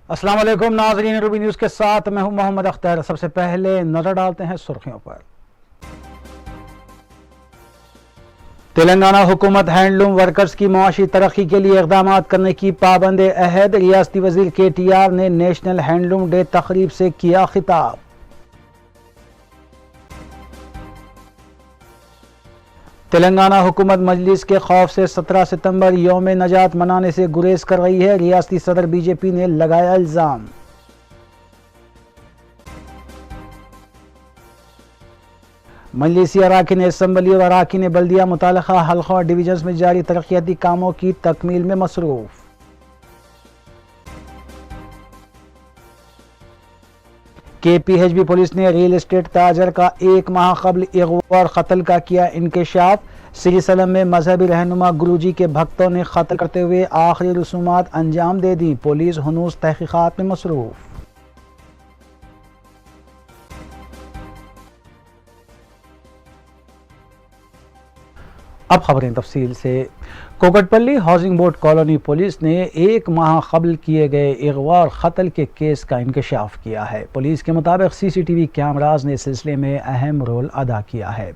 अस्सलाम वालेकुम नाज़रीन, रूबी न्यूज़ के साथ मैं हूं मोहम्मद अख्तर। सबसे पहले नजर डालते हैं सुर्खियों पर। तेलंगाना हुकूमत हैंडलूम वर्कर्स की मुआशी तरक्की के लिए इक़दाम करने की पाबंद अहद। रियासती वज़ीर KTR ने नेशनल हैंडलूम डे तकरीब से किया खिताब। तेलंगाना हुकूमत मजलिस के खौफ से 17 सितंबर यौम नजात मनाने से गुरेज कर रही है। रियासती सदर BJP ने लगाया इल्जाम। मजलिसी अराकीन असम्बली और अराकीन बल्दिया मुतालिका हल्का और डिवीजन्स में जारी तरक्याती कामों की तकमील में मसरूफ। KPHB पुलिस ने रियल एस्टेट ताजर का 1 माह कबल अगवा और कत्ल का किया इंकशाफ। श्री सलम में मजहबी रहनुमा गुरुजी के भक्तों ने कत्ल करते हुए आखिरी रसूमात अंजाम दे दी। पुलिस हुनूस तहकीकात में मसरूफ। अब खबरें तफसील से। Kukatpally housing board colony police ने 1 माह कबल किए गए अगवा और कत्ल के केस का इंकशाफ किया है। पुलिस के मुताबिक CCTV कैमराज ने इस सिलसिले में अहम रोल अदा किया है।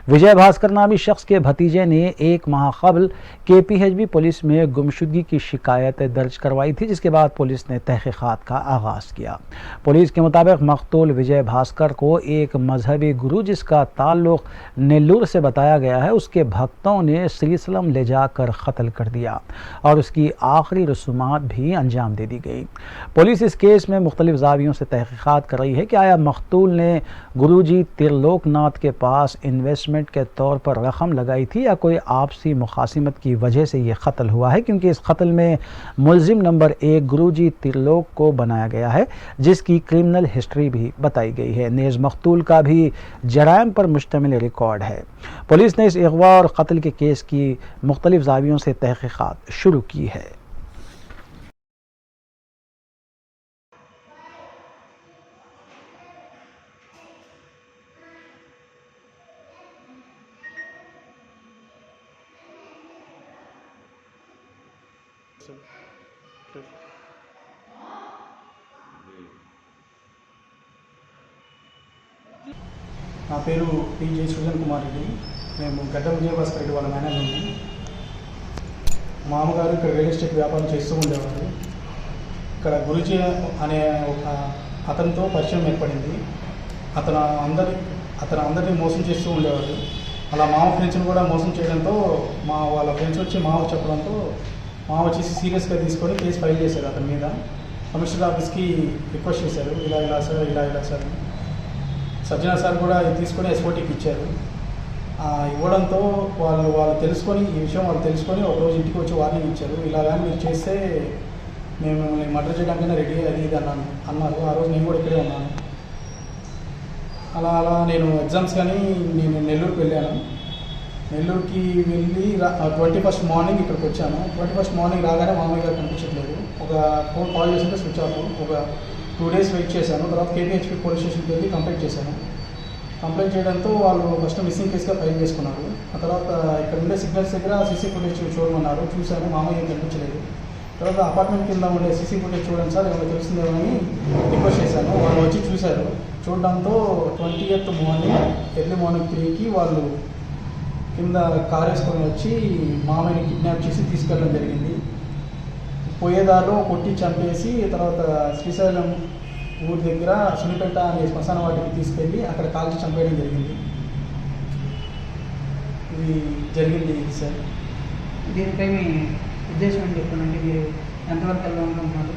विजय भास्कर नामी शख्स के भतीजे ने 1 माह कबल KPHB पुलिस में गुमशुदगी की शिकायत दर्ज करवाई थी, जिसके बाद पुलिस ने तहकीकात का आगाज़ किया। पुलिस के मुताबिक मकतूल विजय भास्कर को एक मजहबी गुरु जिसका ताल्लुक नेल्लूर से बताया गया है, उसके भक्तों ने श्रीसलम ले जाकर कत्ल कर दिया और उसकी आखिरी रसूमात भी अंजाम दे दी गई। पुलिस इस केस में मुख्तलिफ ज़ावियों से तहकीकात कर रही है कि आया मकतूल ने गुरुजी त्रिलोकनाथ के पास इन्वेस्टमेंट के तौर पर रकम लगाई थी या कोई आपसी मुखासिमत की वजह से ये कत्ल हुआ है, क्योंकि इस कत्ल में मुलजिम नंबर 1 गुरुजी त्रिलोक को बनाया गया है, जिसकी क्रिमिनल हिस्ट्री भी बताई गई है। नेज़ मकतूल का भी जराइम पर मुश्तमिल रिकॉर्ड है। पुलिस ने इस अगवा और कत्ल के केस की मुख्तलिफ ज़ावियों से तहकीकात शुरू की है। నా పేరు PJ సృజన్ కుమార్ రెడ్డి. మేము గడ్డ విజయభాస్కర్ రెడ్డి వాళ్ళ మేనేజర్ని. మా అమ్మగారు ఇక్కడ రియల్ ఎస్టేట్ వ్యాపారం చేస్తూ ఉండేవారు. ఇక్కడ గురుజీ అనే ఒక అతనితో పరిచయం ఏర్పడింది. అతను అందరినీ మోసం చేస్తూ ఉండేవాడు. అలా మామ ఫ్రెండ్స్ని కూడా మోసం చేయడంతో వాళ్ళ ఫ్రెండ్స్ వచ్చి మామకు చెప్పడంతో మామ వచ్చేసి సీరియస్గా తీసుకొని కేసు ఫైల్ చేశారు అతని మీద. కమిషనర్ ఆఫీస్కి రిక్వెస్ట్ చేశారు, ఇలా సార్ ఇలా సార్. సజ్జన సార్ కూడా తీసుకొని SOTకి ఇచ్చారు. ఇవ్వడంతో వాళ్ళు తెలుసుకొని ఈ విషయం తెలుసుకొని ఒకరోజు ఇంటికి వచ్చి వార్నింగ్ ఇచ్చారు. ఇలా కానీ మీరు చేస్తే మేము మర్డర్ చేయడానికైనా రెడీ అది ఇది అన్నారు. ఆ రోజు నేను కూడా ఇక్కడే ఉన్నాను. అలా నేను ఎగ్జామ్స్ కానీ నేను నెల్లూరుకి వెళ్ళాను. నెల్లూరుకి వెళ్ళి 21st మార్నింగ్ ఇక్కడికి వచ్చాను. 21st మార్నింగ్ రాగానే మామయ్య గారు కనిపించట్లేదు. ఒక ఫోన్ కాల్ చేస్తుంటే స్విచ్ ఆఫ్. ఒక 2 days వెయిట్ చేశాను. తర్వాత KPHB పోలీస్ స్టేషన్కి వెళ్ళి కంప్లైంట్ చేశాను. కంప్లైంట్ చేయడంతో వాళ్ళు ఫస్ట్ మిస్సింగ్ కేసుగా ఫైల్ చేసుకున్నారు. ఆ తర్వాత ఇక్కడ ఉండే సిగ్నల్స్ దగ్గర CC ఫుటేజ్ చూడమన్నారు. చూశాను, మామయ్య కనిపించలేదు. తర్వాత అపార్ట్మెంట్ కింద ఉండే CC ఫుటేజ్ చూడండి సార్, ఏమైనా తెలుస్తుందేమో అని రిక్వెస్ట్ చేశాను. వాళ్ళు వచ్చి చూశారు. చూడడంతో 20th మార్నింగ్ ఎర్లీ మార్నింగ్ 3కి వాళ్ళు కింద కార్ వేసుకొని వచ్చి మామయ్యని కిడ్నాప్ చేసి తీసుకెళ్ళడం జరిగింది. పోయేదారిలో కొట్టి చంపేసి తర్వాత శ్రీశైలం ఊరి దగ్గర సునిపేట అనే శ్మశాన వాటికి తీసుకెళ్ళి అక్కడ కాల్చి చంపేయడం జరిగింది. ఇది జరిగింది సార్. దీనిపై మీ ఉద్దేశం అని చెప్పండి. మీరు ఎంతవరకు వెళ్ళాలనుకుంటున్నారు?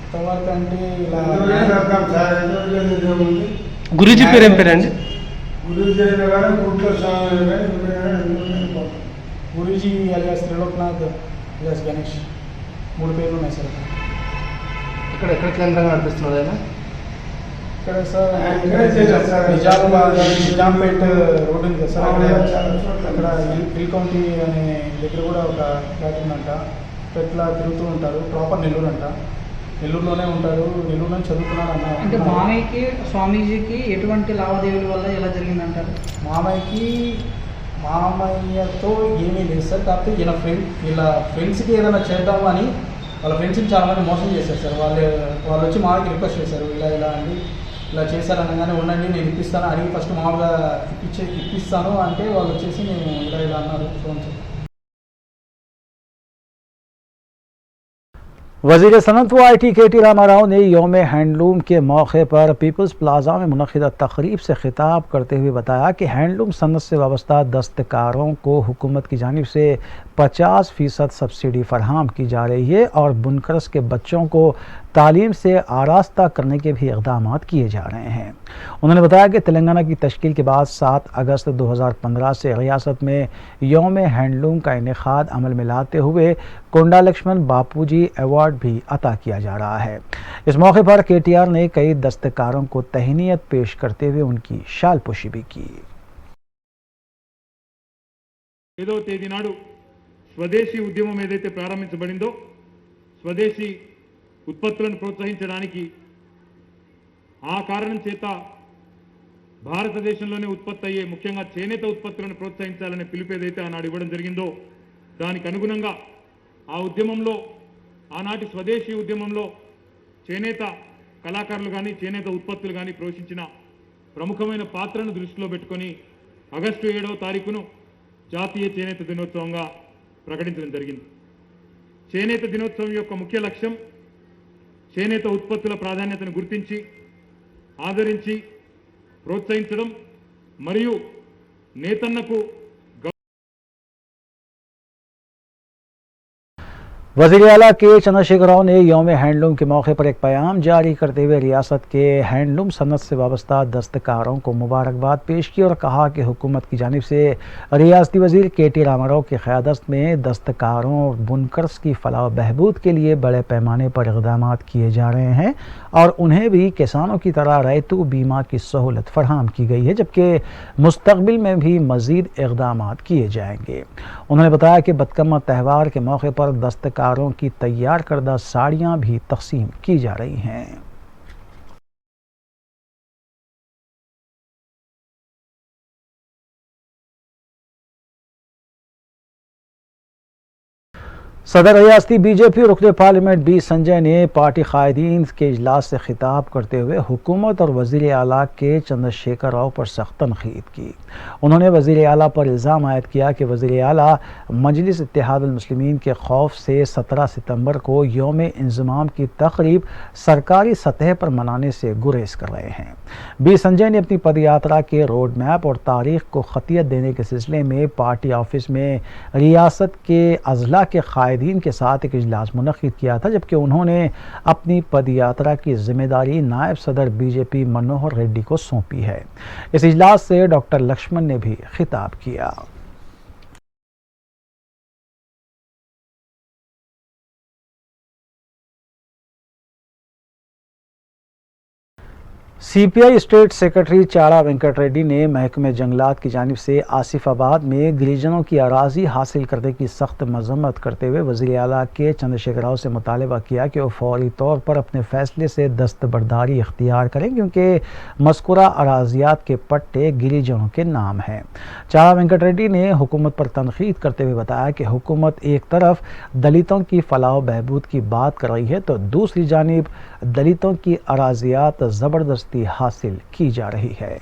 ఎంతవరకు అంటే ఇలా గురూజీ పేరు ఏం పేరండి? గురూజీ అలియాస్ త్రిలోక్నాథ్ అలియాస్ గణేష్ 3 పేర్లు ఉన్నాయి సార్. ఎక్కడ కేంద్రంగా నడిపిస్తున్నారు ఆయన? ఇక్కడ సార్ నిజాంపేట్ రోడ్ ఉంది కదా సార్, అక్కడ హిల్ కౌంటీ అనే దగ్గర కూడా ఒక ఫ్లాట్ ఉందంట. ఇట్లా తిరుగుతూ ఉంటారు. ప్రాపర్ నెల్లూరు అంట. నెల్లూరులోనే ఉంటారు. నెల్లూరులో చదువుతున్నారు అన్నారు. అంటే మామయ్యకి స్వామీజీకి ఎటువంటి లావాదేవీల వల్ల ఎలా జరిగిందంటారు? మామయ్యతో ఏమీ లేదు సార్. కాకపోతే వీళ్ళ ఫ్రెండ్స్కి ఏదైనా చేద్దామని వాళ్ళ ఫ్రెండ్స్ని చాలామంది మోసం చేశారు సార్. వాళ్ళు వచ్చి మా దగ్గర రిక్వెస్ట్ చేశారు, ఇలా అండి ఇలా చేశారు అనగానే ఉండండి నేను ఇప్పిస్తాను అడిగి ఫస్ట్ మామూలుగా ఇప్పిస్తాను అంటే వాళ్ళు వచ్చేసి నేను ఇలా అన్నారు ఫోన్. वज़ीर सनअत व IT KT रामाराव ने यौम हैंडलूम के मौके पर पीपल्स प्लाजा में मुनक़िदा तक़रीब से खिताब करते हुए बताया कि हैंडलूम सनअत से वाबस्ता दस्तकारों को हुकूमत की जानिब से 50% सब्सिडी फराहम की जा रही है और बुनकर्स के बच्चों को तालीम से आरास्ता करने के भी इक़दाम किए जा रहे हैं। उन्होंने बताया कि तेलंगाना की तश्कील के बाद 7 अगस्त 2015 से रियासत में यौम हैंडलूम का इनेकाद अमल में लाते हुए कोंडा लक्ष्मण बापूजी अवार्ड भी अता किया जा रहा है। इस मौके पर KTR ने कई दस्तकारों को तहनीयत पेश करते हुए उनकी शालपोशी भी की। స్వదేశీ ఉద్యమం ఏదైతే ప్రారంభించబడిందో స్వదేశీ ఉత్పత్తులను ప్రోత్సహించడానికి ఆ కారణం చేత భారతదేశంలోనే ఉత్పత్తి అయ్యే ముఖ్యంగా చేనేత ఉత్పత్తులను ప్రోత్సహించాలనే పిలుపు ఏదైతే ఆనాడు ఇవ్వడం జరిగిందో దానికి అనుగుణంగా ఆ ఉద్యమంలో ఆనాటి స్వదేశీ ఉద్యమంలో చేనేత కళాకారులు కానీ చేనేత ఉత్పత్తులు కానీ పోషించిన ప్రముఖమైన పాత్రను దృష్టిలో పెట్టుకొని ఆగస్టు 7వ తారీఖును జాతీయ చేనేత దినోత్సవంగా ప్రకటించడం జరిగింది. చేనేత దినోత్సవం యొక్క ముఖ్య లక్ష్యం చేనేత ఉత్పత్తుల ప్రాధాన్యతను గుర్తించి ఆదరించి ప్రోత్సహించడం మరియు నేతన్నకు वज़ीर आला के चंद्रशेखर राव ने यौम हैंडलूम के मौके पर एक पैगाम जारी करते हुए रियासत के हैंडलूम सनत से वाबस्ता दस्तकारों को मुबारकबाद पेश की और कहा कि हुकूमत की जानिब से रियासती वज़ीर KT रामाराव की क़यादत में दस्तकारों और बुनकर्स की फलाह बहबूद के लिए बड़े पैमाने पर इक़दाम किए जा रहे हैं और उन्हें भी किसानों की तरह रैतू बीमा की सहूलत फराहम की गई है, जबकि मुस्तक़बिल में भी मज़ीद इक़दाम किए जाएंगे। उन्होंने बताया कि बदकम्मा त्यौहार के मौके पर दस्तकारों की तैयार करदा साड़ियाँ भी तक़सीम की जा रही हैं। सदर रियासती BJP रुकन पार्लियामेंट B संजय ने पार्टी कायदीन के इजलास से खिताब करते हुए हुकूमत और वज़ीर आला के चंद्रशेखर राव पर सख्त तनक़ीद की। उन्होंने वज़ीर आला पर इल्ज़ाम आयद किया कि वज़ीर आला मजलिस इत्तेहादुल मुस्लिमीन के खौफ से 17 सितंबर को यौम इंज़माम की तक़रीब सरकारी सतह पर मनाने से गुरेज कर रहे हैं। B संजय ने अपनी पदयात्रा के रोड मैप और तारीख को ख़तियत देने के सिलसिले में पार्टी ऑफिस में रियासत के अज़ला के कायदीन के साथ एक इजलास मुनक़्क़िद किया था, जबकि उन्होंने अपनी पदयात्रा की जिम्मेदारी नायब सदर BJP मनोहर रेड्डी को सौंपी है। इस इजलास से डॉक्टर लक्ष्मण ने भी खिताब किया। CPI state secretary Chada Venkat Reddy ने महकमे जंगलात की जानिब से आसिफाबाद में गिरिजनों की अराजी हासिल करने की सख्त मजम्मत करते हुए वज़ीर आला के चंद्रशेखर राव से मुतालबा किया कि वो फौरी तौर पर अपने फैसले से दस्तबरदारी इख्तियार करें, क्योंकि मज़कूरा अराजियात के पट्टे गिरिजनों के नाम हैं। चाड़ा वेंकट रेड्डी ने हुकूमत पर तनक़ीद करते हुए बताया कि हुकूमत एक तरफ दलितों की फलाह बहबूद की बात कर रही है तो दूसरी जानिब दलितों की अराजियात ज़बरदस्ती हासिल की जा रही है।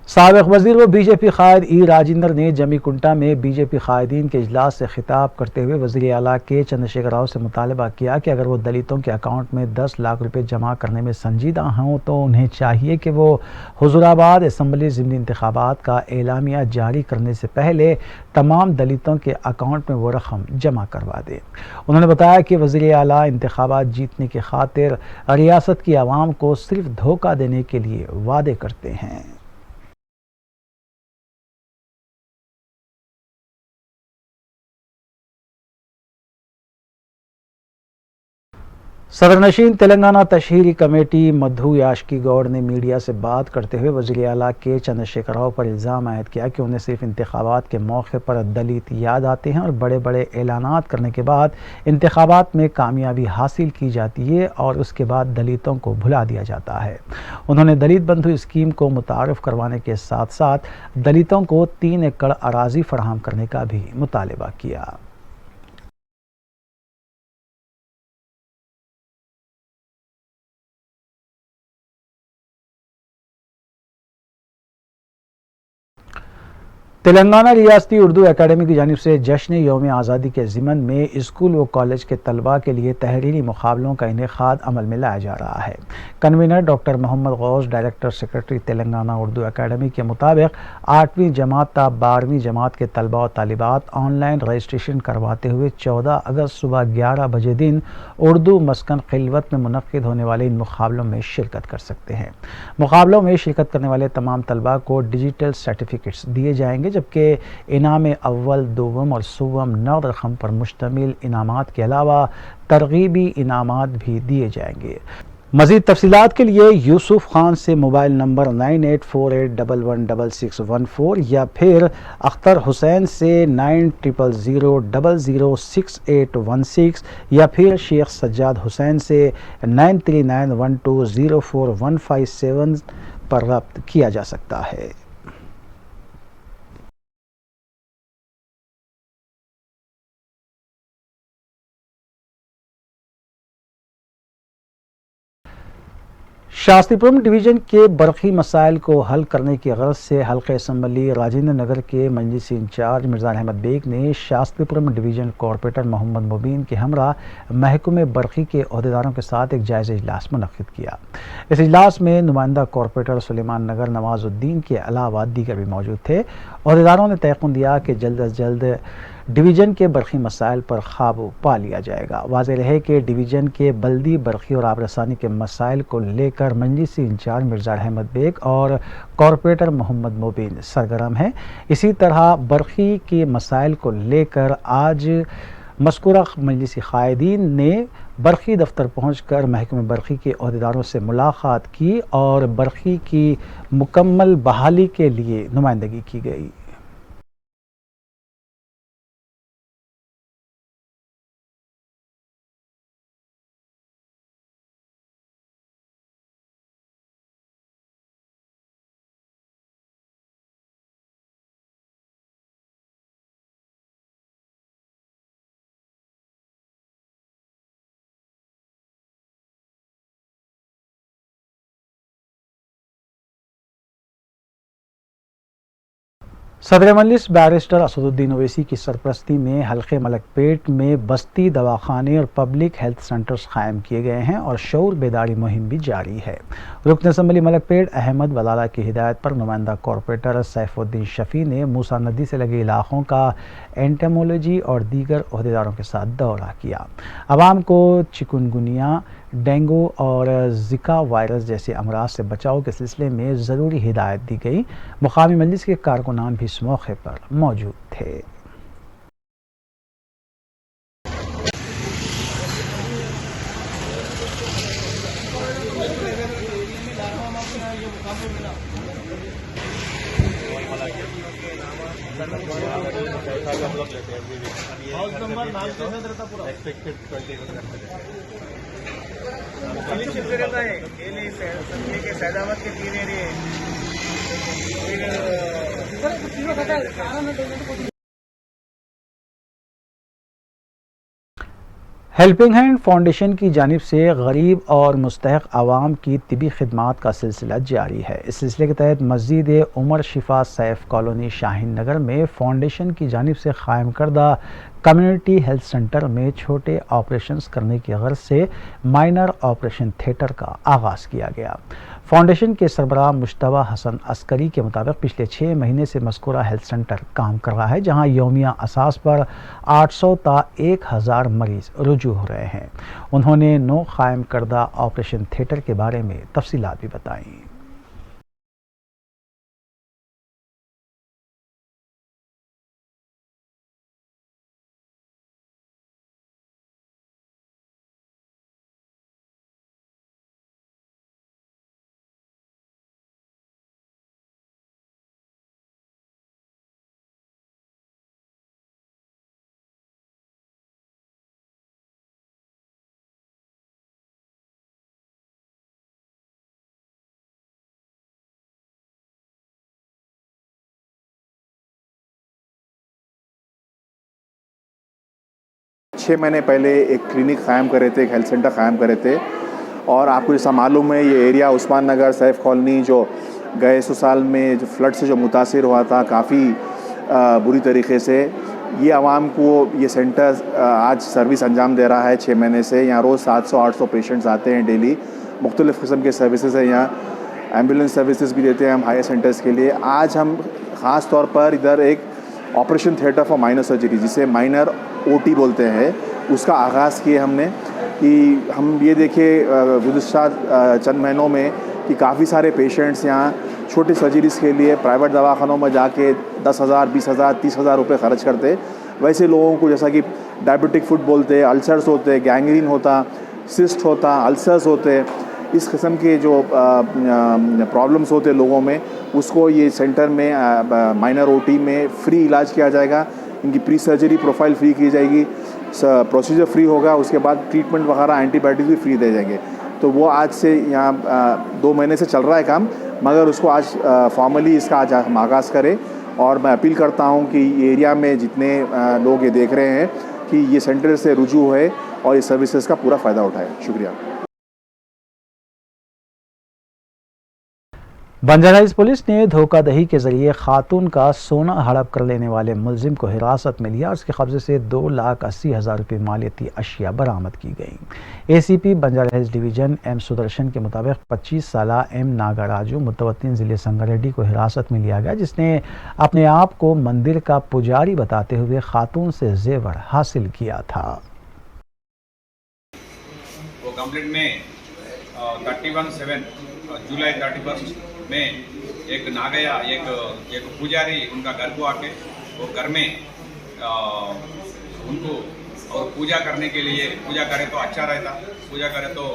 साबिक़ वज़ीर व BJP कायद E राजेंद्र ने जमीकुंटा में BJP कायदीन के इजलास से खिताब करते हुए वज़ीर आला के चंद्रशेखर राव से मुतालबा किया कि अगर वो दलितों के अकाउंट में 10 लाख रुपए जमा करने में संजीदा हों तो उन्हें चाहिए कि वो हुज़ूराबाद असम्बली ज़िमनी इंतखाबात का एलामिया जारी करने से पहले तमाम दलितों के अकाउंट में वो रकम जमा करवा दें। उन्होंने बताया कि वज़ीर आला इंतखाबात जीतने की खातिर रियासत की आवाम को सिर्फ धोखा देने के लिए वादे करते हैं। सदर नशीन तेलंगाना तशहीरी कमेटी मधु याशकी गौड़ ने मीडिया से बात करते हुए वज़ीर आला के चंद्रशेखर राव पर इल्ज़ाम आयद किया कि उन्हें सिर्फ इंतखाबात के मौके पर दलित याद आते हैं और बड़े बड़े ऐलानात करने के बाद इंतखाबात में कामयाबी हासिल की जाती है और उसके बाद दलितों को भुला दिया जाता है। उन्होंने दलित बंधु स्कीम को मुतारफ़ करवाने के साथ साथ दलितों को 3 एकड़ अराजी फराहम करने का भी मुतालबा किया। तेलंगाना रियासती उर्दू एकेडमी की जानिब से जश्न यौम आज़ादी के ज़िमन में स्कूल व कॉलेज के तलबा के लिए तहरीरी मुकाबलों का इनेकाद अमल में लाया जा रहा है। Convener doctor Mohammed Ghaus, director secretary Telangana Urdu academy के मुताबिक 8वीं जमात ता 12वीं जमात के तलबा और तालिबात ऑनलाइन रजिस्ट्रेशन करवाते हुए 14 अगस्त सुबह 11 बजे दिन उर्दू मस्कन खिलवत में मुनक्किद होने वाले इन मुकाबलों में शिरकत कर सकते हैं। मुकाबलों में शिरकत करने वाले तमाम तलबा को डिजिटल सर्टिफिकेट्स दिए जाएंगे, जबकि इनाम अव्वल, दोम और सुवम नगद रकम पर मुश्तमिल इनामात के अलावा तरगीबी इनामात भी दिए जाएंगे। मज़ीद तफसीलात के लिए यूसुफ खान से मोबाइल नंबर 9848116614 या फिर अख्तर हुसैन से 9000006816 या फिर शेख सज्जाद हुसैन से 9391204157 पर रब्त किया जा सकता है। शास्त्रीपुरम डिवीज़न के बरक़ी मसाइल को हल करने की गर्ज से हल्क़े असम्बली राजेंद्र नगर के मजलिसी इंचार्ज मिर्ज़ा अहमद बेग ने शास्त्रीपुरम डिवीज़न कॉरपोरेटर मोहम्मद मुबीन के हमरा महकमे बरक़ी के अहदेदारों के साथ एक जायज़ा इजलास मुनक़्क़िद किया। इस इजलास में नुमाइंदा कॉरपोरेटर सुलेमान नगर नवाजुद्दीन के अलावा दीगर भी मौजूद थे। अहदेदारों ने तयक़ुन दिया कि जल्द अज जल्द डिवीज़न के बरक़ी मसाइल पर काबू पा लिया जाएगा। वाज़ेह रहे कि डिवीज़न के बल्दी बरक़ी और आबरसानी के मसाइल को लेकर मजलिसी इंचार्ज मिर्ज़ा अहमद बेग और कॉरपोरेटर मोहम्मद मुबीन सरगर्म हैं। इसी तरह बरक़ी के मसाइल को लेकर आज मज़कूरा मजलिसी क़ायदीन ने बरक़ी दफ्तर पहुँचकर महकमे बरक़ी के अहदेदारों से मुलाक़ात की और बरक़ी की मुकम्मल बहाली के लिए नुमाइंदगी की गई। सदर मजलिस बैरिस्टर असदुद्दीन ओवैसी की सरपरस्ती में हल्के मलकपेट में बस्ती दवाखाने और पब्लिक हेल्थ सेंटर्स कायम किए गए हैं और शऊर बेदारी मुहिम भी जारी है। रुकन असम्बली मलकपेट अहमद वलाला की हिदायत पर नुमाइंदा कॉरपोरेटर सैफुद्दीन शफी ने मूसा नदी से लगे इलाकों का एंटेमोलॉजी और दीगर अहदेदारों के साथ दौरा किया। आवाम को चिकुनगुनिया, डेंगू और ज़िका वायरस जैसे अमराज से बचाव के सिलसिले में ज़रूरी हिदायत दी गई। मुकामी मजलिस के कारकुनान भी इस मौके पर मौजूद थे। सैदाबाद के 3 एरिया हेल्पिंग हैंड फाउंडेशन की जानिब से गरीब और मुस्तहक आवाम की तिबी खिदमात का सिलसिला जारी है। इस सिलसिले के तहत मस्जिद उमर शिफा सैफ कॉलोनी शाहीन नगर में फाउंडेशन की जानिब से कायम करदा कम्युनिटी हेल्थ सेंटर में छोटे ऑपरेशंस करने की गर्ज से माइनर ऑपरेशन थिएटर का आगाज़ किया गया। फाउंडेशन के सरबराह मुश्तबा हसन अस्करी के मुताबिक पिछले 6 महीने से मज़कूरा हेल्थ सेंटर काम कर रहा है, जहां यौमिया असास पर 800 ता 1000 मरीज़ रुजू हो रहे हैं। उन्होंने नो कायम करदा ऑपरेशन थिएटर के बारे में तफसीलात भी बताई। 6 महीने पहले एक क्लिनिक क़ायम करे थे, एक हेल्थ सेंटर क़ायम करे थे। और आपको जैसा मालूम है ये एरिया उस्मान नगर सैफ कॉलोनी जो गए 100 साल में जो फ्लड से जो मुतासिर हुआ था काफ़ी बुरी तरीके से, ये आवाम को ये सेंटर आज सर्विस अंजाम दे रहा है 6 महीने से। यहाँ रोज़ 700-800 पेशेंट्स आते हैं डेली। मुख्तलिफ़ किस्म के सर्विसेज हैं यहाँ, एम्बुलेंस सर्विसेज भी देते हैं हम हायर सेंटर्स के लिए। आज हम ख़ास तौर पर इधर एक operation theatre for minor surgery, जिसे माइनर OT बोलते हैं, उसका आगाज़ किए हमने। कि हम ये देखे गुज़िश्ता चंद महीनों में कि काफ़ी सारे पेशेंट्स यहाँ छोटी सर्जरीज़ के लिए प्राइवेट दवाखानों में जाके 10,000, 20,000, 30,000 रुपये ख़र्च करते। वैसे लोगों को जैसा कि डायबिटिक फुट बोलते, अल्सर्स होते, गैंग्रीन होता, सिस्ट होता, अल्सर्स होते, इस किस्म के जो प्रॉब्लम्स होते लोगों में, उसको ये सेंटर में माइनर OT में फ्री इलाज किया जाएगा। इनकी प्री सर्जरी प्रोफाइल फ्री की जाएगी, प्रोसीजर फ्री होगा, उसके बाद ट्रीटमेंट वगैरह एंटीबायोटिक भी फ्री दे जाएंगे। तो वो आज से यहाँ 2 महीने से चल रहा है काम, मगर उसको आज फॉर्मली इसका आज हम आगाज़ करें। और मैं अपील करता हूँ कि एरिया में जितने लोग ये देख रहे हैं कि ये सेंटर से रुजू है और इस सर्विसेज का पूरा फ़ायदा उठाएं। शुक्रिया। बंजारा पुलिस ने धोखाधड़ी के जरिए खातून का सोना हड़प कर लेने वाले मुलजिम को हिरासत में लिया। उसके कब्जे से 2,80,000 रुपये मालियती अशिया बरामद की गई। ACP Banjara division M Sudarshan के मुताबिक 25 साला M नागराजू मुतवत्तिन ज़िले संगारेड्डी को हिरासत में लिया गया, जिसने अपने आप को मंदिर का पुजारी बताते हुए खातून से जेवर हासिल किया था। वो कंप्लेंट में 31/7 जुलाई 31 में एक नागया एक पुजारी उनका घर को आके वो घर में उनको और पूजा करने के लिए, पूजा करे तो अच्छा रहता, पूजा करे तो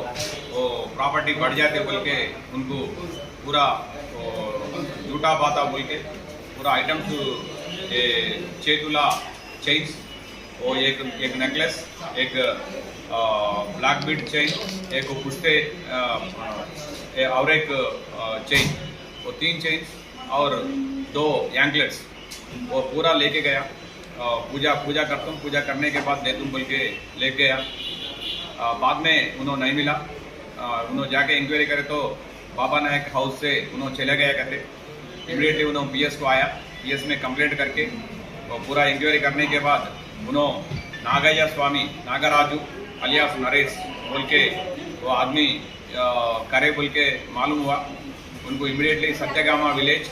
वो प्रॉपर्टी बढ़ जाते बोल के उनको पूरा झूठा बाता बोल के पूरा आइटम्स चेतुला चेन्स, वो एक नेकलेस, एक ब्लैक बीड चेन, एक पुश्ते और एक चेन, वो 3 चेन और 2 एंकलेट्स वो पूरा लेके गया। पूजा करता हूँ, पूजा करने के बाद दे दूँ बोल के ले गया। बाद में उन्होंने नहीं मिला। उन्होंने जाके इंक्वायरी करे तो बाबा नायक हाउस से उन्होंने चले गया कहते। इमीडिएटली उन्होंने PS को आया, PS में कंप्लेंट करके पूरा इंक्वायरी करने के बाद उन्होंने नागయ్య स्वामी नागराजू अलियास नरेश बोल के वो आदमी करे बोल के मालूम हुआ। उनको इमीडिएटली सत्यगामा विलेज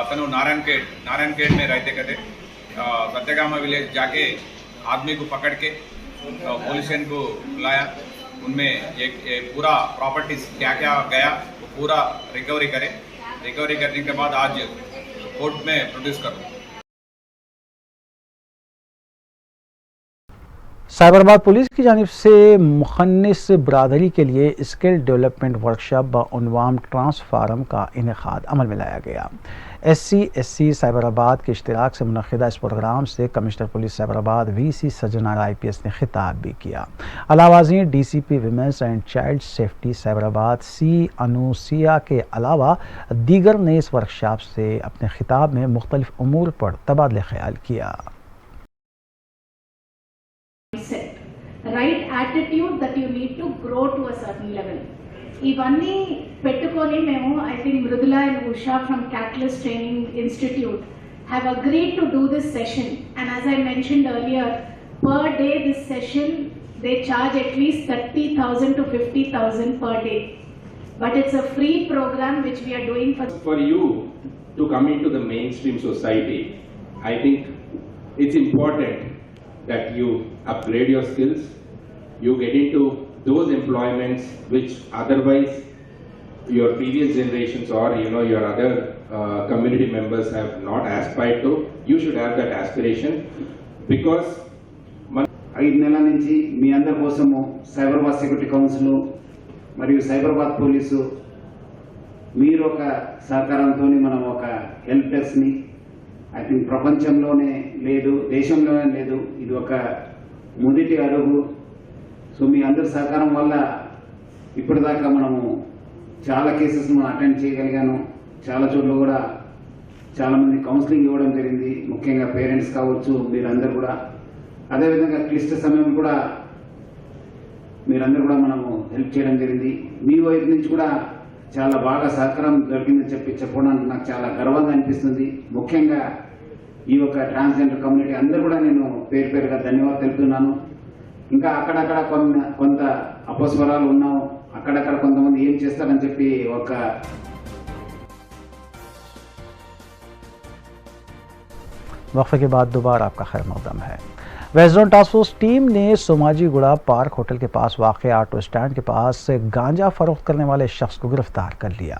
तनु नारायण खेड़ में रहते कहते, सत्यगामा विलेज जाके आदमी को पकड़ के पुलिस स्टेशन को बुलाया। उनमें एक पूरा प्रॉपर्टीज क्या क्या गया वो पूरा रिकवरी करने के बाद आज कोर्ट में प्रोड्यूस करो। साइबराबाद पुलिस की जानिब से मुखन्निस बरादरी के लिए स्किल डेवलपमेंट वर्कशॉप बउनवान ट्रांसफार्म का इनेकाद अमल में लाया गया। SC/SC साइबराबाद के इश्तिराक से मुनक़िदा इस प्रोग्राम से commissioner police Cyberabad VC Sajjanar IPS ने खिताब भी किया। अलावाज़ी DCP women's and child safety Cyberabad C Anusuiya के अलावा दीगर ने इस वर्कशॉप से अपने खिताब में मुख्तलिफ उमूर पर तबादले ख्याल किया। Right attitude that you need to grow to a certain level. ఇవన్నీ పెట్టుకొని మేము I think Mridula and Usha from Catalyst Training Institute have agreed to do this session, and as I mentioned earlier, per day this session they charge at least 30,000 to 50,000 per day, but it's a free program which we are doing for you to come into the mainstream society. I think it's important that you upgrade your skills, you get into those employments which otherwise your previous generations or your other community members have not aspired to. You should have that aspiration because 5 నెలల నుంచి మీ అందరి కోసము Cyberabad security council మరియు Cyberabad police మీరు ఒక సహకారంతో మనం ఒక హెల్ప్ డెస్క్ని ఐ థింక్ ప్రపంచంలోనే లేదు, దేశంలోనే లేదు, ఇది ఒక మొదటి అడుగు. సో మీ అందరి సహకారం వల్ల ఇప్పటిదాకా మనము చాలా కేసెస్ అటెండ్ చేయగలిగాను. చాలా చోట్ల కూడా చాలామంది కౌన్సిలింగ్ ఇవ్వడం జరిగింది, ముఖ్యంగా పేరెంట్స్ కావచ్చు, మీరందరూ కూడా. అదేవిధంగా క్లిష్ట సమయం కూడా మీరందరూ కూడా మనము హెల్ప్ చేయడం జరిగింది. మీ వైపు నుంచి కూడా చాలా బాగా సహకారం దొరికిందని చెప్పడానికి నాకు చాలా గర్వంగా అనిపిస్తుంది. ముఖ్యంగా ఈ యొక్క ట్రాన్స్జెండర్ కమ్యూనిటీ అందరూ కూడా నేను పేరు పేరుగా ధన్యవాదాలు తెలుపుతున్నాను. ఇంకా అక్కడక్కడ కొంత అపస్వరాలు ఉన్నాం, అక్కడక్కడ కొంతమంది ఏం చేస్తారని చెప్పి ఒక वक्फे के बाद दोबारा आपका खैर मकदम है। West zone task force team ने सोमाजीगुड़ा पार्क होटल के पास वाक़ ऑटो स्टैंड के पास गांजा फरोख्त करने वाले शख्स को गिरफ्तार कर लिया।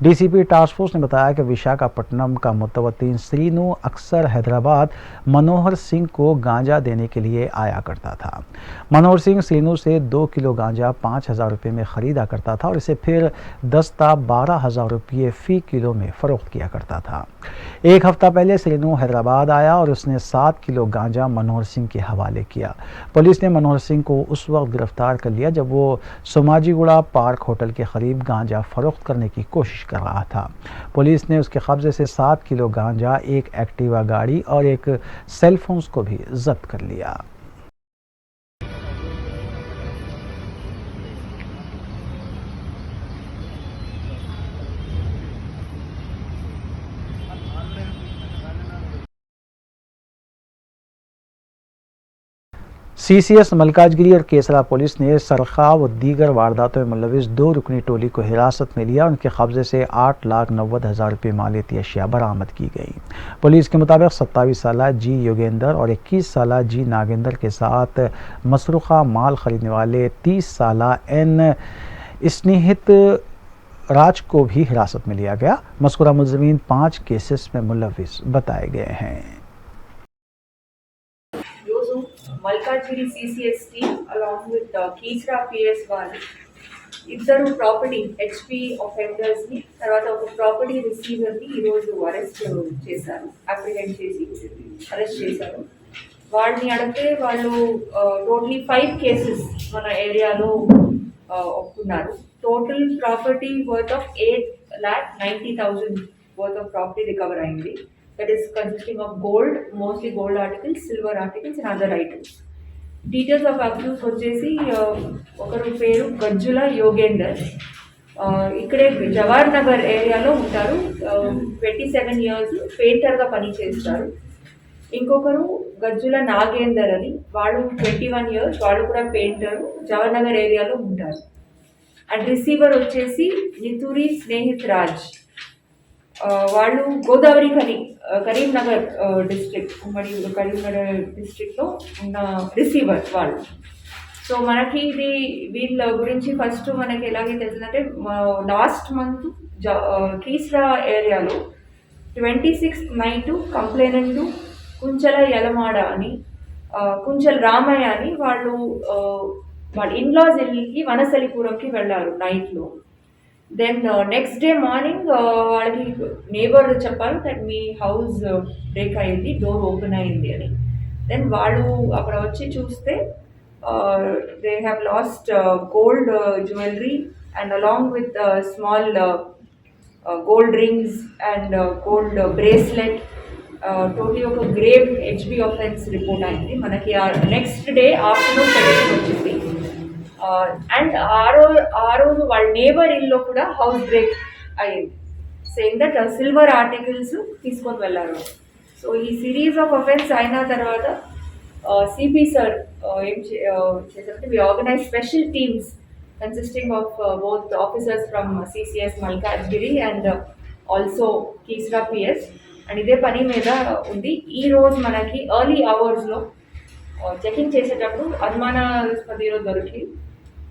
डीसीपी टास्क फोर्स ने बताया कि विशाखापट्टनम का मुतवत्तिन श्रीनु अक्सर हैदराबाद मनोहर सिंह को गांजा देने के लिए आया करता था। मनोहर सिंह श्रीनु से 2 किलो गांजा 5,000 रुपये में ख़रीदा करता था और इसे फिर 10-12,000 रुपये फ़ी किलो में फ़रोख्त किया करता था। एक हफ्ता पहले श्रीनु हैदराबाद आया और उसने 7 किलो गांजा मनोहर सिंह के हवाले किया। पुलिस ने मनोहर सिंह को उस वक्त गिरफ्तार कर लिया जब वो सोमाजीगुड़ा पार्क होटल के करीब गांजा फरोख्त करने की कोशिश कर रहा था। पुलिस ने उसके कब्जे से 7 किलो गांजा, एक एक्टिवा गाड़ी और एक सेलफोन को भी जब्त कर लिया। सीसीएस मलकाजगिरी और केसरा पुलिस ने सरखा व दीगर वारदातों में मुलविस 2 रुकनी टोली को हिरासत में लिया। उनके कब्जे से 8,90,000 रुपये मालियती अशिया बरामद की गई। पुलिस के मुताबिक 27 साल जी योगेंद्र और 21 साल जी नागेंद्र के साथ मसरूखा माल खरीदने वाले 30 साल एन स्नेहित राज को भी हिरासत में लिया गया। मज़कूरा मुलज़िमीन 5 केसेस में मुलविस बताए गए हैं। Malkajgiri CCS team along with Keesara PS వాళ్ళు ఇద్దరు ప్రాపర్టీ హెచ్పి ఆఫెండర్స్ ని తర్వాత ఒక ప్రాపర్టీ రిసీవర్ ని ఈరోజు అరెస్ట్ చేశారు, అప్రిహెండ్ చేసి అరెస్ట్ చేశారు. వాళ్ళని అడిగితే వాళ్ళు టోటలీ 5 కేసెస్ మన ఏరియాలో ఒప్పుకున్నారు. Total property worth of 8,90,000 worth of property recover అయింది. That is consisting of gold, mostly gold articles, silver articles and other items. Details of accused వచ్చేసి ఒకరు పేరు గజ్జుల యోగేందర్, ఇక్కడే జవహర్ నగర్ ఏరియాలో ఉంటారు. 27 years పెయింటర్గా పనిచేస్తారు. ఇంకొకరు గజ్జుల నాగేందర్ అని, వాళ్ళు 21 years, వాళ్ళు కూడా పెయింటర్, జవహర్ నగర్ ఏరియాలో ఉంటారు. అండ్ రిసీవర్ వచ్చేసి నితూరి స్నేహిత్ రాజ్, వాళ్ళు గోదావరి కరీంనగర్ డిస్ట్రిక్ట్, ఉమ్మడి కరీంనగర్ డిస్ట్రిక్ట్లో ఉన్న రిసీవర్ వాళ్ళు. సో మనకి ఇది వీళ్ళ గురించి ఫస్ట్ మనకి ఎలాగే తెలిసిందంటే లాస్ట్ మంత్ కీసరా ఏరియాలో 26th నైట్ కంప్లైనెంట్ కుంచల యలమాడ అని, కుంచల రామయ్య అని వాళ్ళు వాళ్ళ ఇన్లాస్ ఇల్లుకి వనసలిపురంకి వెళ్ళారు నైట్లో. దెన్ నెక్స్ట్ డే మార్నింగ్ వాళ్ళకి నేబర్ చెప్పారు దట్ మీ హౌస్ బ్రేక్ అయ్యింది, డోర్ ఓపెన్ అయింది అని. దెన్ వాళ్ళు అక్కడ వచ్చి చూస్తే they have lost gold jewellery and along with small gold rings and gold bracelet. Totally ఒక గ్రేవ్ హెచ్బి ఆఫెన్స్ రిపోర్ట్ అయింది మనకి. నెక్స్ట్ డే ఆఫ్టర్నూన్ టెలిఫోన్ వచ్చింది. అండ్ ఆ రోజు వాళ్ళ నేబర్ ఇల్లో కూడా హౌస్ బ్రేక్ అయ్యింది, సేయింగ్ దట్ సిల్వర్ ఆర్టికల్స్ తీసుకొని వెళ్ళారు. సో ఈ సిరీస్ ఆఫ్ అఫెన్స్ అయిన తర్వాత సిపి సార్ ఏం చేశారంటే we organise special teams consisting of both officers from CCS Malkajgiri and also Keesara PS. And ఇదే పని మీద ఉంది. ఈరోజు మనకి ఎర్లీ అవర్స్లో చెకింగ్ చేసేటప్పుడు అనుమానాస్పదిలో దొరికి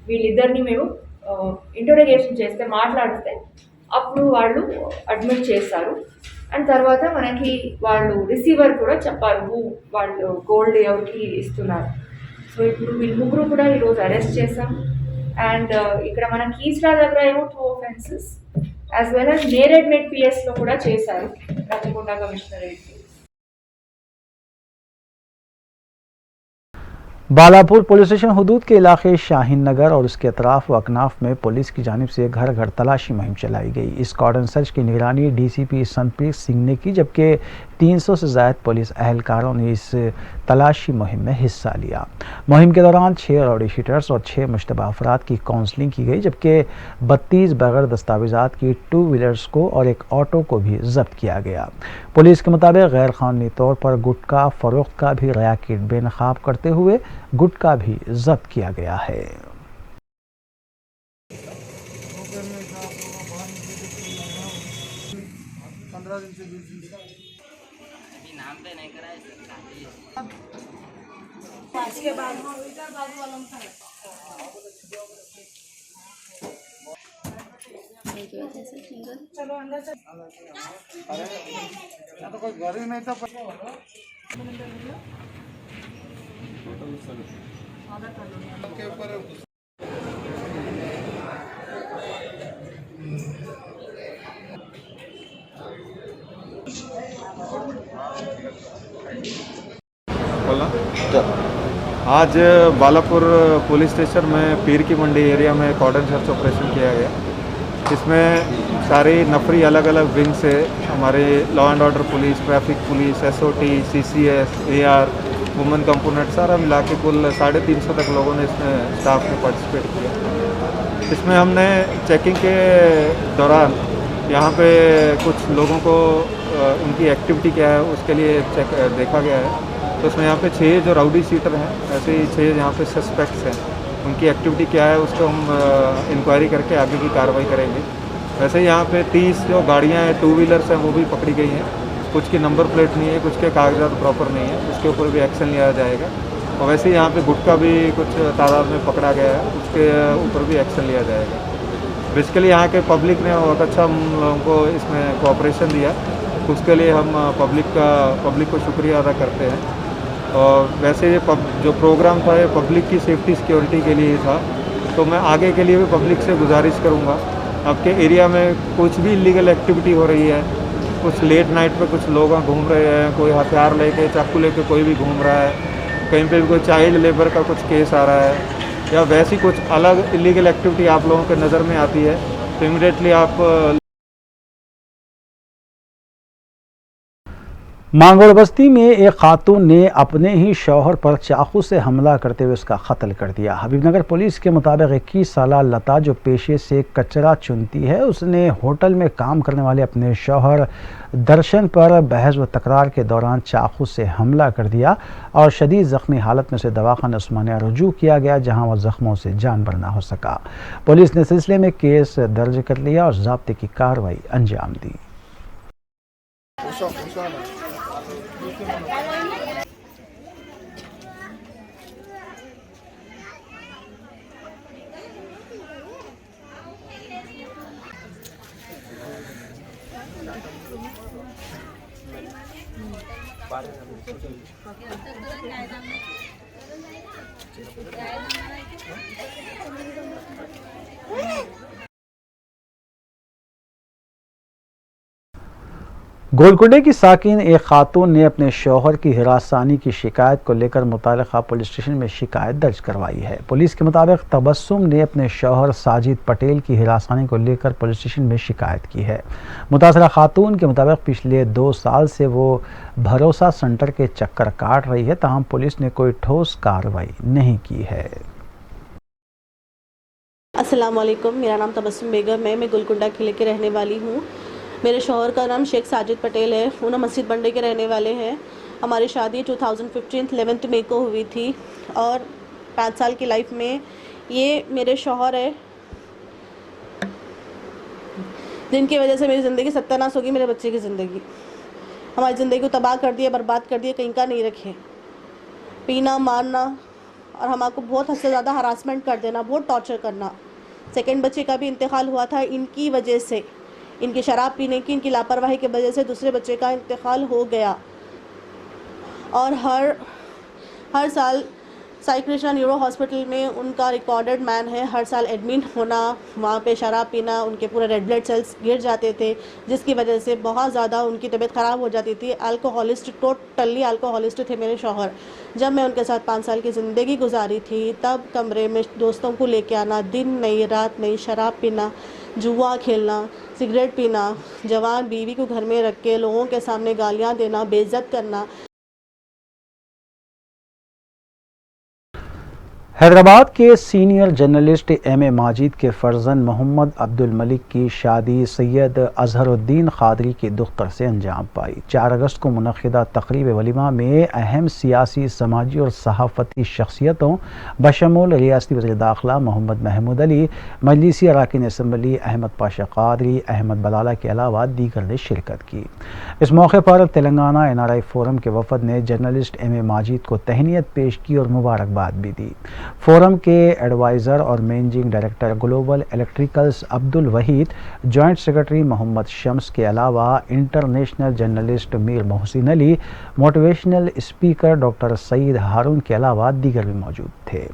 వీళ్ళిద్దరిని మేము ఇంటరోగేషన్ చేస్తే మాట్లాడితే అప్పుడు వాళ్ళు అడ్మిట్ చేస్తారు. అండ్ తర్వాత మనకి వాళ్ళు రిసీవర్ కూడా చెప్పారు వాళ్ళు గోల్డ్ ఎవరికి ఇస్తున్నారు. సో ఇప్పుడు వీళ్ళు ముగ్గురు కూడా ఈరోజు అరెస్ట్ చేసాం. అండ్ ఇక్కడ మన కీసరా దగ్గర ఏమో 2 offenses as well as Neredmet పిఎస్లో కూడా చేశారు Rachakonda commissionerate. Balapur police station हुदूद के इलाके शाहीन नगर और उसके अतराफ व अकनाफ में पुलिस की जानिब से घर घर तलाशी मुहिम चलाई गई। इस कॉर्डन सर्च की निगरानी डीसीपी संतप्रीत सिंह ने की, जबकि 300 से ज़ायद पुलिस अहलकारों ने इस तलाशी मुहिम में हिस्सा लिया। मुहिम के दौरान 6 राउडी शीटर्स और 6 मुश्तबा अफराद की काउंसलिंग की गई, जबकि 32 बगैर दस्तावेज़ात की 2 व्हीलर्स को और एक ऑटो को भी जब्त किया गया। पुलिस के मुताबिक गैर कानूनी तौर पर गुटखा फरोख्त का भी रैकेट बेनकाब करते हुए गुटखा भी जब्त किया गया है। आज बालापुर पुलिस स्टेशन में पीर की मंडी एरिया में कॉर्डन सर्च ऑपरेशन किया गया। इसमें सारी नफरी अलग अलग विंग से हमारे law and order police, traffic police, SOT, CCS, AR, women component सारा मिला के कुल 350 तक लोगों ने इसमें स्टाफ ने पार्टिसिपेट किया। इसमें हमने चेकिंग के दौरान यहाँ पे कुछ लोगों को उनकी एक्टिविटी क्या है उसके लिए देखा गया है। तो उसमें यहाँ पे 6 जो राउडी शीटर हैं, ऐसे ही 6 यहाँ पे सस्पेक्ट्स हैं, उनकी एक्टिविटी क्या है उसको हम इंक्वायरी करके आगे की कार्रवाई करेंगे। वैसे यहाँ पे 30 जो गाड़ियाँ हैं 2 व्हीलर्स हैं वो भी पकड़ी गई हैं। कुछ की नंबर प्लेट नहीं है, कुछ के कागजात प्रॉपर नहीं है, उसके ऊपर भी एक्शन लिया जाएगा। और वैसे यहाँ पे गुटखा भी कुछ तादाद में पकड़ा गया है, उसके ऊपर भी एक्शन लिया जाएगा। बेसिकली यहाँ के पब्लिक ने बहुत अच्छा हम लोगों को इसमें कोऑपरेशन दिया, उसके लिए हम पब्लिक को शुक्रिया अदा करते हैं। और वैसे ये जो प्रोग्राम था ये पब्लिक की सेफ्टी सिक्योरिटी के लिए ही था, तो मैं आगे के लिए भी पब्लिक से गुजारिश करूँगा, आपके एरिया में कुछ भी इलीगल एक्टिविटी हो रही है, कुछ लेट नाइट पे कुछ लोग घूम रहे हैं, कोई हथियार लेके चाकू लेके कोई भी घूम रहा है, कहीं पे भी कोई चाइल्ड लेबर का कुछ केस आ रहा है या वैसी कुछ अलग इलीगल एक्टिविटी आप लोगों के नज़र में आती है तो इमीडिएटली आप मांगोड़ बस्ती में एक खातून ने अपने ही शौहर पर चाकू से हमला करते हुए उसका कत्ल कर दिया। हबीबनगर पुलिस के मुताबिक 21 साला लता जो पेशे से कचरा चुनती है, उसने होटल में काम करने वाले अपने शौहर दर्शन पर बहस व तकरार के दौरान चाकू से हमला कर दिया और शदीद ज़ख्मी हालत में उसे दवाखाना उस्मानिया रुजू किया गया, जहां वह ज़ख्मों से जान बर ना हो सका। पुलिस ने सिलसिले में केस दर्ज कर लिया और ज़ाब्ते की कार्रवाई अंजाम दी। गोलकुंडे की साकिन एक खातून ने अपने शौहर की हिरासानी की शिकायत को लेकर मुतालिका पुलिस स्टेशन में शिकायत दर्ज करवाई है। पुलिस के मुताबिक तबस्सुम ने अपने शौहर साजिद पटेल की हिरासानी को लेकर पुलिस स्टेशन में शिकायत की है। मुतासरा खातून के मुताबिक पिछले 2 साल से वो भरोसा सेंटर के चक्कर काट रही है, ताहम पुलिस ने कोई ठोस कार्रवाई नहीं की है। अस्सलाम वालेकुम, मेरा नाम तबस्सुम बेगम है। मैं गोलकुंडा किले के रहने वाली हूँ। मेरे शौहर का नाम शेख साजिद पटेल है। वो ना मस्जिद बंडे के रहने वाले हैं। हमारी शादी 2015 11 मई को हुई थी और 5 साल की लाइफ में ये मेरे शौहर है जिनकी वजह से मेरी ज़िंदगी सत्यानाश होगी। मेरे बच्चे की ज़िंदगी, हमारी ज़िंदगी को तबाह कर दिया, बर्बाद कर दिया, कहीं का नहीं रखे। पीना, मारना और हमको बहुत हद से ज़्यादा हरासमेंट कर देना, बहुत टॉर्चर करना। सेकंड बच्चे का भी इंतकाल हुआ था इनकी वजह से, इनकी शराब पीने की, इनकी लापरवाही की वजह से दूसरे बच्चे का इंतकाल हो गया। और हर साल साई कृष्णा न्यूरो हॉस्पिटल में उनका रिकॉर्डेड मैन है, हर साल एडमिट होना, वहाँ पे शराब पीना, उनके पूरे रेड ब्लड सेल्स गिर जाते थे, जिसकी वजह से बहुत ज़्यादा उनकी तबीयत ख़राब हो जाती थी। अल्कोहलिस्ट, टोटली अल्कोहलिस्ट थे मेरे शौहर। जब मैं उनके साथ 5 साल की ज़िंदगी गुजारी थी, तब कमरे में दोस्तों को लेके आना, दिन नहीं रात नहीं, शराब पीना, जुआ खेलना, सिगरेट पीना, जवान बीवी को घर में रख के लोगों के सामने गालियाँ देना, बेइज्जत करना। हैदराबाद के सीनियर जर्नलिस्ट एम.ए. माजिद के फर्जंद मोहम्मद अब्दुल मलिक की शादी सैयद अजहरुद्दीन कादरी की दुख्तर से अंजाम पाई। 4 अगस्त को मुनक़िदा तक़रीब वलीमा में अहम सियासी, समाजी और सहाफ़ती शख्सियतों बशमूल रियासती वज़ीर दाखिला मोहम्मद महमूद अली, मजलिसी अरकान असम्बली अहमद पाशा कादरी, अहमद बलाला के अलावा दीगर ने शिरकत की। इस मौके पर तेलंगाना NRI फोरम के वफ़द ने जर्नलिस्ट एम.ए. माजिद को तहनीत पेश की और मुबारकबाद भी दी। फोरम के एडवाइज़र और managing director global electricals Abdul Waheed, joint secretary Mohammed Shams के अलावा international journalist Mir Mohsin Ali, motivational speaker doctor Saeed Haroon के अलावा दीगर भी मौजूद थे।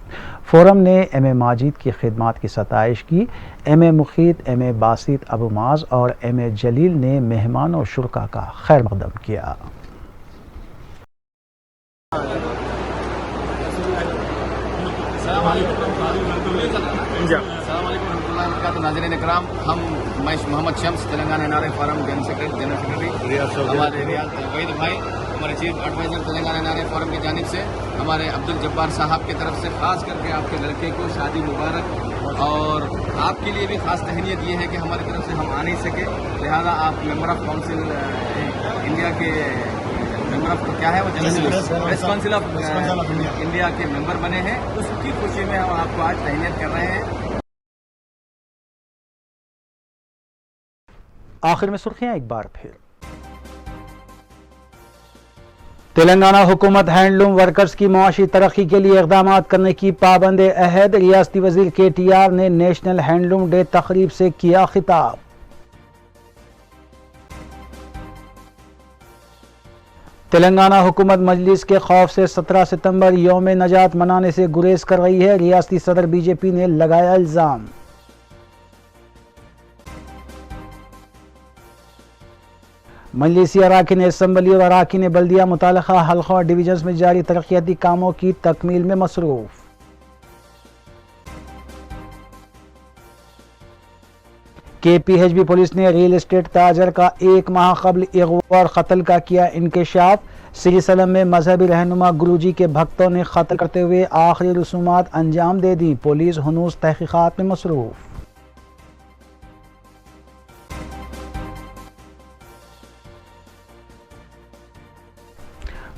फोरम ने एम.ए. माजिद की खिदमात की सताइश की। एम.ए. मुखीत, एम.ए. बासित अबू माज और एम.ए. जलील ने मेहमान और शुरका का खैर मकदम किया। नाज़रीन इकराम, मैं Mohammed Shams, Telangana NRI forum general secretary, हमारे वहीद भाई, हमारे chief adviser Telangana NRI forum की जानिब से हमारे अब्दुल जब्बार साहब की तरफ से ख़ास करके आपके लड़के को शादी मुबारक। और आपके लिए भी ख़ास तहनीत ये है कि हमारी तरफ से हम आ नहीं सके, लिहाजा आप मेंबर ऑफ काउंसिल इंडिया के मेंबर ऑफ क्या है वो प्रेस काउंसिल ऑफ इंडिया के मेंबर बने हैं। उसकी खुशी में हम आपको आज तहनीत कर रहे हैं। आखिर में सुर्खियां एक बार फिर। तेलंगाना हुकूमत हैंडलूम वर्कर्स की मुआशी तरक्की के लिए इक़दाम करने की पाबंद अहद। रियासती वज़ीर KTR ने नेशनल हैंडलूम डे तकरीब से किया खिताब। तेलंगाना हुकूमत मजलिस के खौफ से 17 सितंबर यौम नजात मनाने से गुरेज कर रही है। रियासती सदर BJP ने लगाया इल्ज़ाम। मजलिसी अरकान असम्बली और अरकान बल्दिया मुताल्लिक़ा हल्क़ों और डिवीजन्स में जारी तरक्याती कामों की तकमील में मसरूफ़। KPHB पुलिस ने रियल एस्टेट ताजर का 1 माह कबल अगवा और कत्ल का किया इंकशाफ। श्री सलम में मजहबी रहनुमा गुरुजी के भक्तों ने कत्ल करते हुए आखिरी रसूमात अंजाम दे दी। पुलिस हुनूस तहकीकात में मसरूफ़।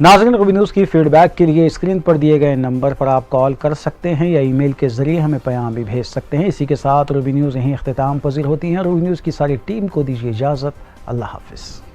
नाज़रीन, रूबी न्यूज़ की फीडबैक के लिए स्क्रीन पर दिए गए नंबर पर आप कॉल कर सकते हैं या ईमेल के ज़रिए हमें पैगाम भी भेज सकते हैं। इसी के साथ रूबी न्यूज़ यहीं इख्तिताम पज़ीर होती हैं। रूबी न्यूज़ की सारी टीम को दीजिए इजाज़त। अल्लाह हाफ़िज़।